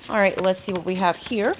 All right, let's see what we have here.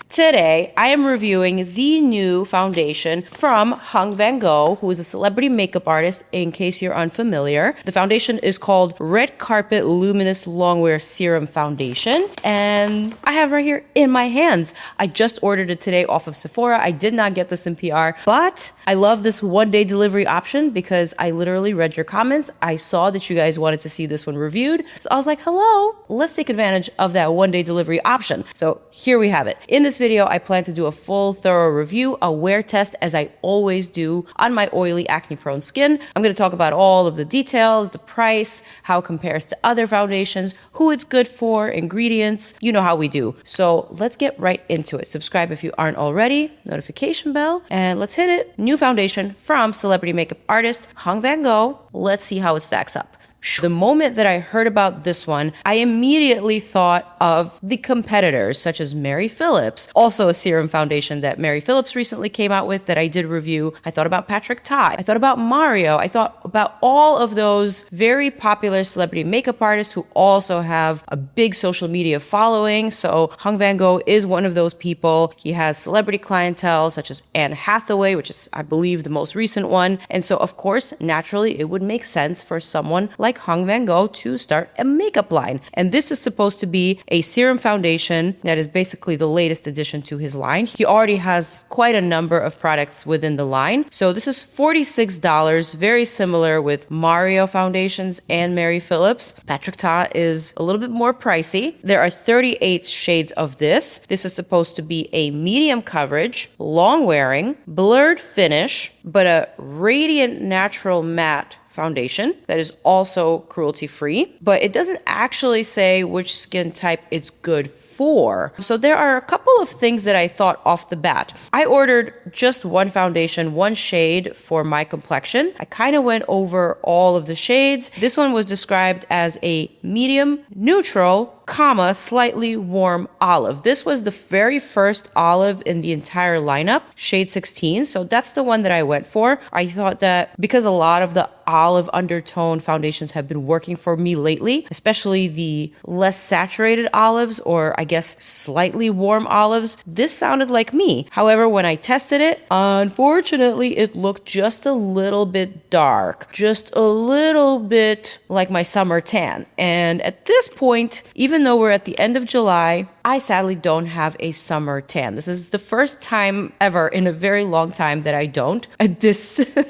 Today, I am reviewing the new foundation from Vanngo, who is a celebrity makeup artist, in case you're unfamiliar. The foundation is called Red Carpet Luminous Longwear Serum Foundation, and I have right here in my hands. I just ordered it today off of Sephora. I did not get this in PR, but I love this one-day delivery option because I literally read your comments. I saw that you guys wanted to see this one reviewed, so I was like, hello, let's take advantage of that one-day delivery option. So here we have it. In this video, I plan to do a full, thorough review, a wear test, as I always do on my oily, acne-prone skin. I'm going to talk about all of the details, the price, how it compares to other foundations, who it's good for, ingredients. You know how we do. So let's get right into it. Subscribe if you aren't already, notification bell, and let's hit it. New foundation from celebrity makeup artist Vanngo. Let's see how it stacks up. The moment that I heard about this one, I immediately thought of the competitors, such as Mary Phillips, also a serum foundation that Mary Phillips recently came out with that I did review. I thought about Patrick Ta. I thought about Mario. I thought about all of those very popular celebrity makeup artists who also have a big social media following. So Vanngo is one of those people. He has celebrity clientele, such as Anne Hathaway, which is, I believe, the most recent one. And so, of course, naturally, it would make sense for someone like Vanngo to start a makeup line. And this is supposed to be a serum foundation that is basically the latest addition to his line. He already has quite a number of products within the line. So this is $46, very similar with Mario foundations and Mary Phillips. Patrick Ta is a little bit more pricey. There are 38 shades of this. This is supposed to be a medium coverage, long wearing, blurred finish, but a radiant natural matte foundation that is also cruelty-free, but it doesn't actually say which skin type it's good for. So there are a couple of things that I thought off the bat. I ordered just one foundation, one shade for my complexion. I kind of went over all of the shades. This one was described as a medium neutral, slightly warm olive. This was the very first olive in the entire lineup, shade 16. So that's the one that I went for. I thought that because a lot of the olive undertone foundations have been working for me lately, especially the less saturated olives, or I guess slightly warm olives, this sounded like me. However, when I tested it, unfortunately, it looked just a little bit dark, just a little bit like my summer tan. And at this point, even though we're at the end of July, I sadly don't have a summer tan. This is the first time ever in a very long time that I don't at this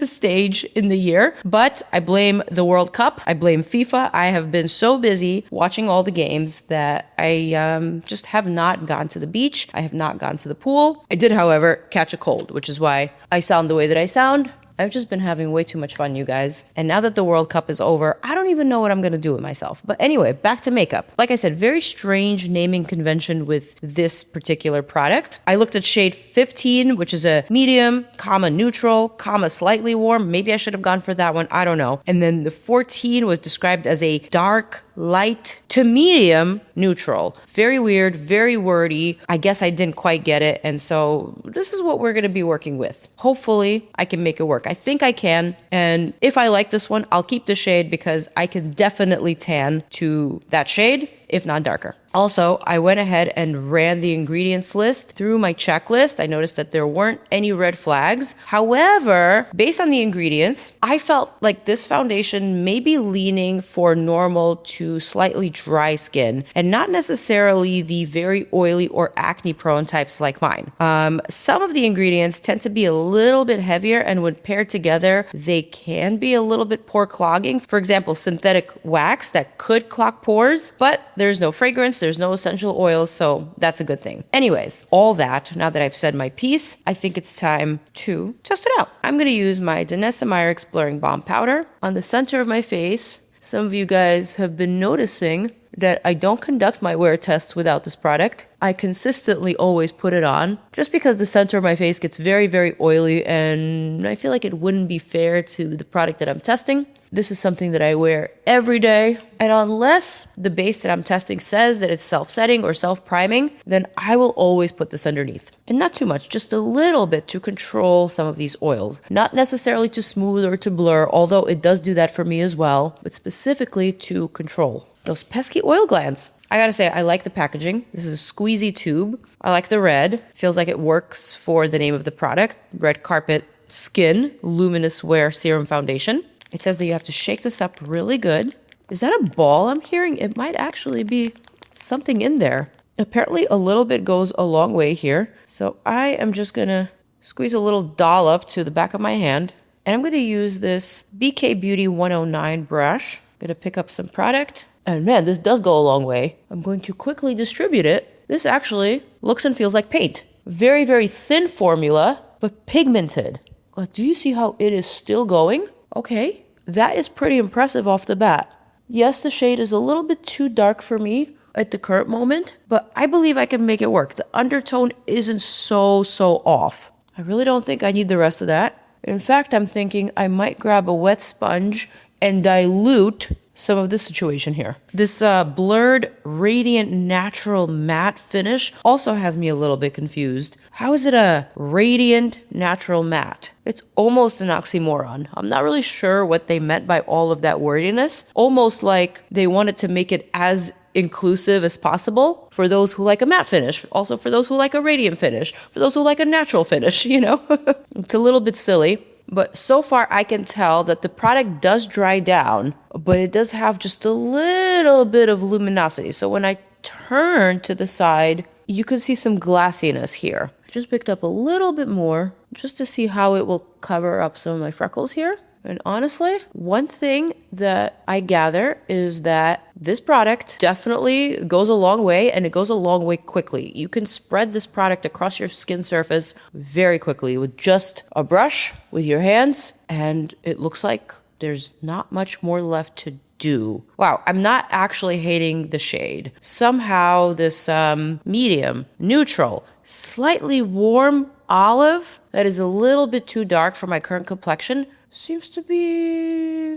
stage in the year. But I blame the World Cup. I blame FIFA. I have been so busy watching all the games that I just have not gone to the beach. I have not gone to the pool. I did, however, catch a cold, which is why I sound the way that I sound. I've just been having way too much fun, you guys. And now that the World Cup is over, I don't even know what I'm gonna do with myself. But anyway, back to makeup. Like I said, very strange naming convention with this particular product. I looked at shade 15, which is a medium, neutral, slightly warm. Maybe I should have gone for that one. I don't know. And then the 14 was described as a dark, light to medium neutral. Very weird, very wordy. I guess I didn't quite get it. And so this is what we're going to be working with. Hopefully I can make it work. I think I can. And if I like this one, I'll keep the shade because I can definitely tan to that shade, if not darker. Also, I went ahead and ran the ingredients list through my checklist. I noticed that there weren't any red flags. However, based on the ingredients, I felt like this foundation may be leaning for normal to slightly dry skin and not necessarily the very oily or acne prone types like mine. Some of the ingredients tend to be a little bit heavier, and when paired together, they can be a little bit pore clogging. For example, synthetic wax that could clog pores, but there's no fragrance, there's no essential oils, so that's a good thing. Anyways, all that, now that I've said my piece, I think it's time to test it out. I'm gonna use my DANESSA MYRICKS Blurring Balm Powder on the center of my face. Some of you guys have been noticing that I don't conduct my wear tests without this product. I consistently always put it on just because the center of my face gets very, very oily, and I feel like it wouldn't be fair to the product that I'm testing. This is something that I wear every day, and unless the base that I'm testing says that it's self-setting or self-priming, then I will always put this underneath. And not too much, just a little bit to control some of these oils. Not necessarily to smooth or to blur, although it does do that for me as well, but specifically to control those pesky oil glands. I gotta say, I like the packaging. This is a squeezy tube. I like the red. Feels like it works for the name of the product. Red Carpet Skin Luminous Wear Serum Foundation. It says that you have to shake this up really good. Is that a ball I'm hearing? It might actually be something in there. Apparently a little bit goes a long way here. So I am just gonna squeeze a little dollop to the back of my hand. And I'm gonna use this BK Beauty 109 brush. I'm gonna pick up some product. And man, this does go a long way. I'm going to quickly distribute it. This actually looks and feels like paint. Very, very thin formula, but pigmented. Do you see how it is still going? Okay, that is pretty impressive off the bat. Yes, the shade is a little bit too dark for me at the current moment, but I believe I can make it work. The undertone isn't so off. I really don't think I need the rest of that. In fact, I'm thinking I might grab a wet sponge and dilute some of the situation here. This blurred, radiant, natural matte finish also has me a little bit confused. How is it a radiant, natural matte? It's almost an oxymoron. I'm not really sure what they meant by all of that wordiness. Almost like they wanted to make it as inclusive as possible for those who like a matte finish, also for those who like a radiant finish, for those who like a natural finish, you know? It's a little bit silly. But so far, I can tell that the product does dry down, but it does have just a little bit of luminosity. So when I turn to the side, you can see some glassiness here. I just picked up a little bit more just to see how it will cover up some of my freckles here. And honestly, one thing that I gather is that this product definitely goes a long way, and it goes a long way quickly. You can spread this product across your skin surface very quickly with just a brush with your hands, and it looks like there's not much more left to do. Wow, I'm not actually hating the shade. Somehow this medium, neutral, slightly warm olive that is a little bit too dark for my current complexion seems to be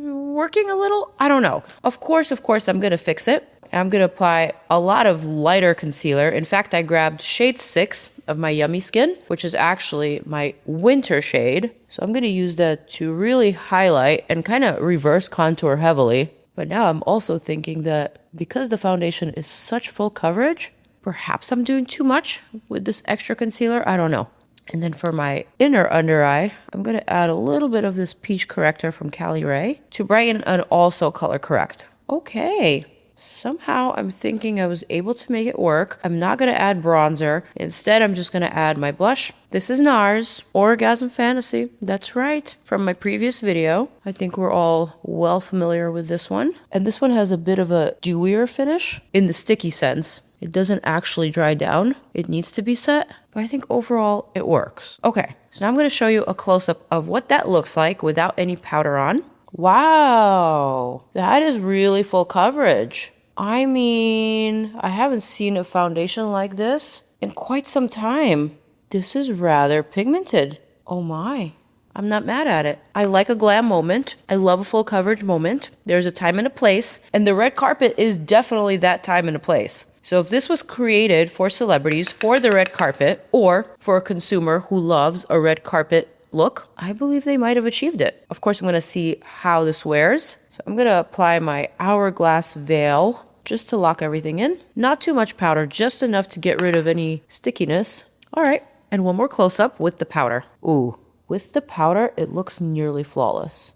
working a little. I don't know. Of course, I'm going to fix it. I'm going to apply a lot of lighter concealer. In fact, I grabbed shade 6 of my Yummy Skin, which is actually my winter shade. So I'm going to use that to really highlight and kind of reverse contour heavily. But now I'm also thinking that because the foundation is such full coverage, perhaps I'm doing too much with this extra concealer. I don't know. And then for my inner under eye, I'm going to add a little bit of this peach corrector from CALIRAY to brighten and also color correct. Okay, somehow I'm thinking I was able to make it work. I'm not going to add bronzer. Instead, I'm just going to add my blush. This is NARS, Orgasm Fantasy. That's right, from my previous video. I think we're all well familiar with this one. And this one has a bit of a dewier finish in the sticky sense. It doesn't actually dry down. It needs to be set, but I think overall it works. Okay, so now I'm going to show you a close-up of what that looks like without any powder on. Wow, that is really full coverage. I mean, I haven't seen a foundation like this in quite some time. This is rather pigmented. Oh my. I'm not mad at it. I like a glam moment. I love a full coverage moment. There's a time and a place, and the red carpet is definitely that time and a place. So if this was created for celebrities, for the red carpet, or for a consumer who loves a red carpet look, I believe they might have achieved it. Of course, I'm going to see how this wears. So I'm going to apply my Hourglass veil just to lock everything in. Not too much powder, just enough to get rid of any stickiness. All right, and one more close-up with the powder. Ooh, with the powder, it looks nearly flawless.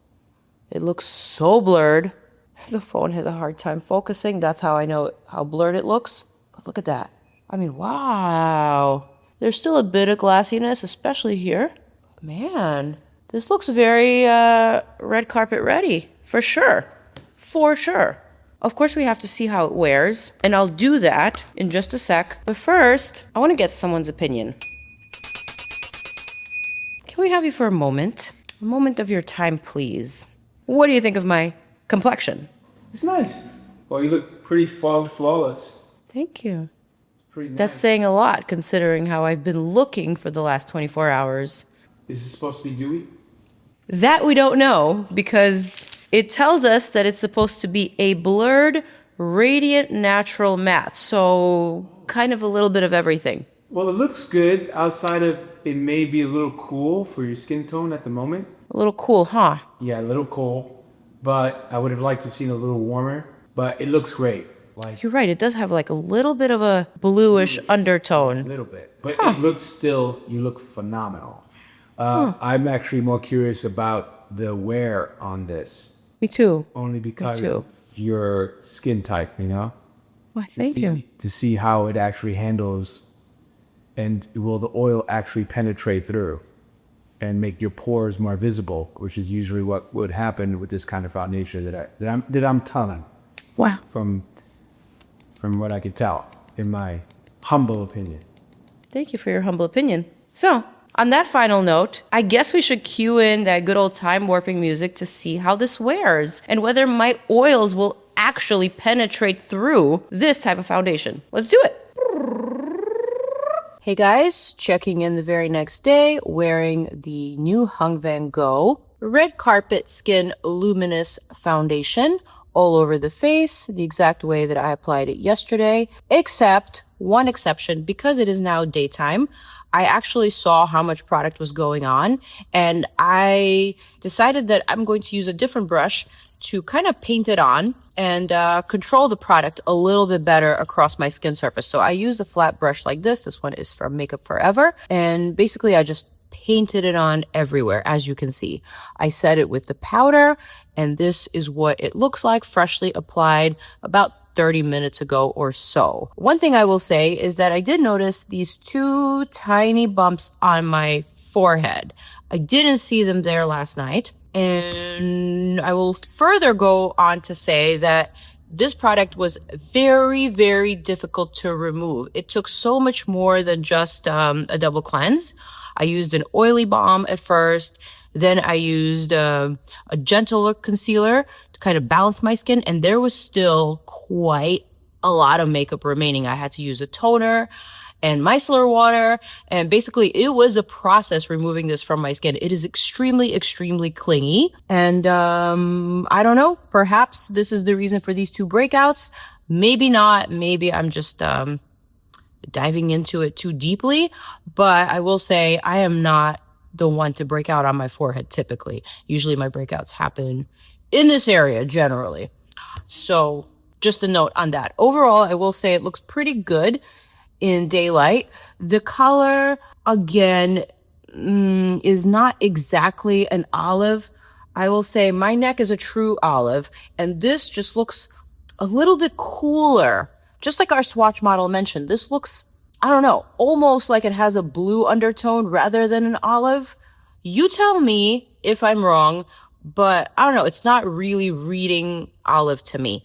It looks so blurred. The phone has a hard time focusing. That's how I know how blurred it looks. But look at that. I mean, wow. There's still a bit of glassiness, especially here. Man, this looks very red carpet ready. For sure. For sure. Of course, we have to see how it wears. And I'll do that in just a sec. But first, I want to get someone's opinion. Can we have you for a moment? A moment of your time, please. What do you think of my complexion? It's nice. Well, you look pretty flawless. Thank you. Pretty nice. That's saying a lot, considering how I've been looking for the last 24 hours. Is it supposed to be dewy? That we don't know, because it tells us that it's supposed to be a blurred, radiant, natural matte. So kind of a little bit of everything. Well, it looks good outside of it may be a little cool for your skin tone at the moment. A little cool, huh? Yeah, a little cool. But I would have liked to have seen a little warmer. But it looks great. Like You're right. It does have like a little bit of a bluish undertone. a little bit, but it looks still. You look phenomenal. I'm actually more curious about the wear on this, Me too. only because too. of your skin type. You know. Why, thank you. To see how it actually handles, and will the oil actually penetrate through and make your pores more visible, which is usually what would happen with this kind of foundation that I'm telling Wow. from what I could tell, in my humble opinion. Thank you for your humble opinion. So, on that final note, I guess we should cue in that good old time warping music to see how this wears and whether my oils will actually penetrate through this type of foundation. Let's do it. Hey guys, checking in the very next day, wearing the new Vanngo Red Carpet Skin Luminous Foundation all over the face, the exact way that I applied it yesterday, except one exception, because it is now daytime. I actually saw how much product was going on, and I decided that I'm going to use a different brush to kind of paint it on and control the product a little bit better across my skin surface. So I used a flat brush like this. This one is from Makeup Forever. And basically I just painted it on everywhere, as you can see. I set it with the powder, and this is what it looks like freshly applied about 30 minutes ago or so. One thing I will say is that I did notice these two tiny bumps on my forehead. I didn't see them there last night. And I will further go on to say that this product was very, very difficult to remove. It took so much more than just a double cleanse. I used an oily balm at first. Then I used a gentler concealer to kind of balance my skin. And there was still quite a lot of makeup remaining. I had to use a toner and micellar water. And basically it was a process removing this from my skin. It is extremely, extremely clingy. And I don't know, perhaps this is the reason for these two breakouts. Maybe not. Maybe I'm just diving into it too deeply. But I will say I am not the one to break out on my forehead typically. Usually my breakouts happen in this area generally. So just a note on that. Overall, I will say it looks pretty good in daylight. The color, again, is not exactly an olive. I will say my neck is a true olive, and this just looks a little bit cooler. Just like our swatch model mentioned, this looks, I don't know, almost like it has a blue undertone rather than an olive. You tell me if I'm wrong, but I don't know, it's not really reading olive to me.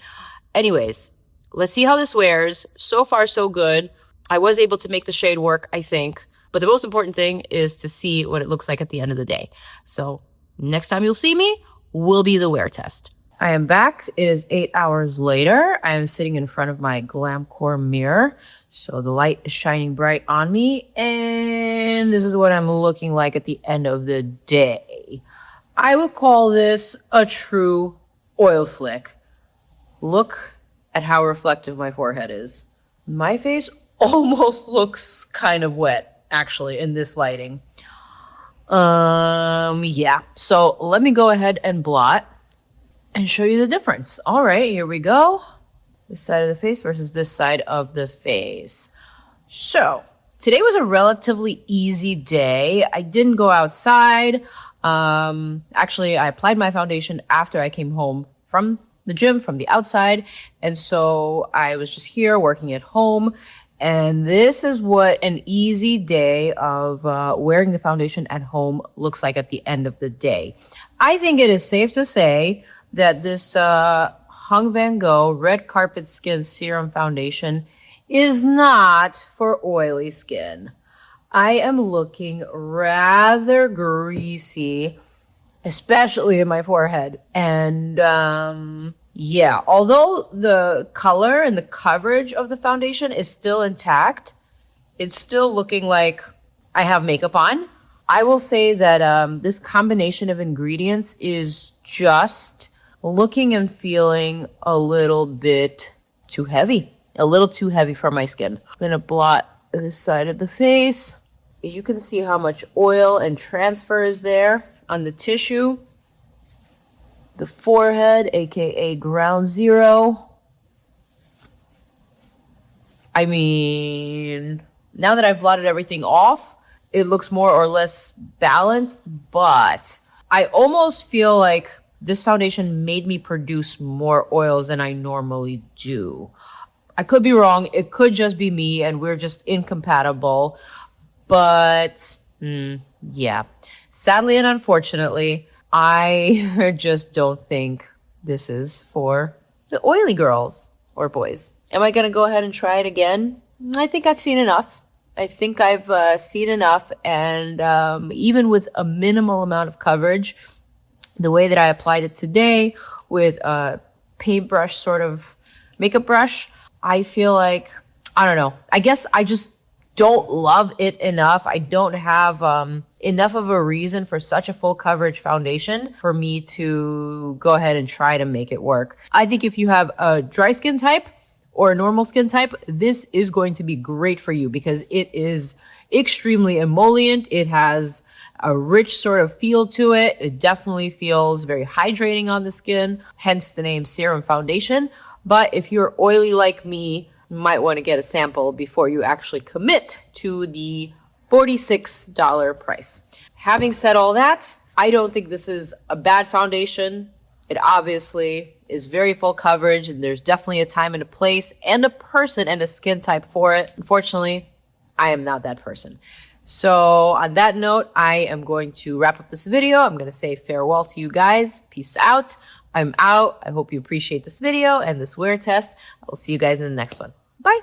Anyways, let's see how this wears. So far, so good. I was able to make the shade work, I think. But the most important thing is to see what it looks like at the end of the day. So next time you'll see me will be the wear test. I am back. It is 8 hours later. I am sitting in front of my Glamcore mirror. So the light is shining bright on me. And this is what I'm looking like at the end of the day. I would call this a true oil slick. Look at how reflective my forehead is. My face almost looks kind of wet, actually, in this lighting. Yeah. So let me go ahead and blot and show you the difference. All right, here we go. This side of the face versus this side of the face. So today was a relatively easy day. I didn't go outside. Actually, I applied my foundation after I came home from the gym, from the outside. And so I was just here working at home. And this is what an easy day of wearing the foundation at home looks like at the end of the day. I think it is safe to say that this Vanngo Red Carpet Skin Serum Foundation is not for oily skin. I am looking rather greasy, especially in my forehead. And yeah, although the color and the coverage of the foundation is still intact, it's still looking like I have makeup on. I will say that this combination of ingredients is just looking and feeling a little bit too heavy. A little too heavy for my skin. I'm gonna blot this side of the face. You can see how much oil and transfer is there on the tissue. The forehead, aka ground zero. I mean, now that I've blotted everything off, it looks more or less balanced, but I almost feel like this foundation made me produce more oils than I normally do. I could be wrong. It could just be me and we're just incompatible. But yeah, sadly and unfortunately, I just don't think this is for the oily girls or boys. Am I going to go ahead and try it again? I think I've seen enough. I think I've seen enough. And even with a minimal amount of coverage, the way that I applied it today with a paintbrush sort of makeup brush, I feel like, I don't know. I guess I just don't love it enough. I don't have enough of a reason for such a full coverage foundation for me to go ahead and try to make it work. I think if you have a dry skin type or a normal skin type, this is going to be great for you because it is extremely emollient. It has a rich sort of feel to it. It definitely feels very hydrating on the skin, hence the name Serum Foundation. But if you're oily like me, you might want to get a sample before you actually commit to the $46 price. Having said all that, I don't think this is a bad foundation. It obviously is very full coverage, and there's definitely a time and a place and a person and a skin type for it. Unfortunately, I am not that person. So on that note, I am going to wrap up this video. I'm going to say farewell to you guys. Peace out. I'm out. I hope you appreciate this video and this wear test. I will see you guys in the next one. Bye.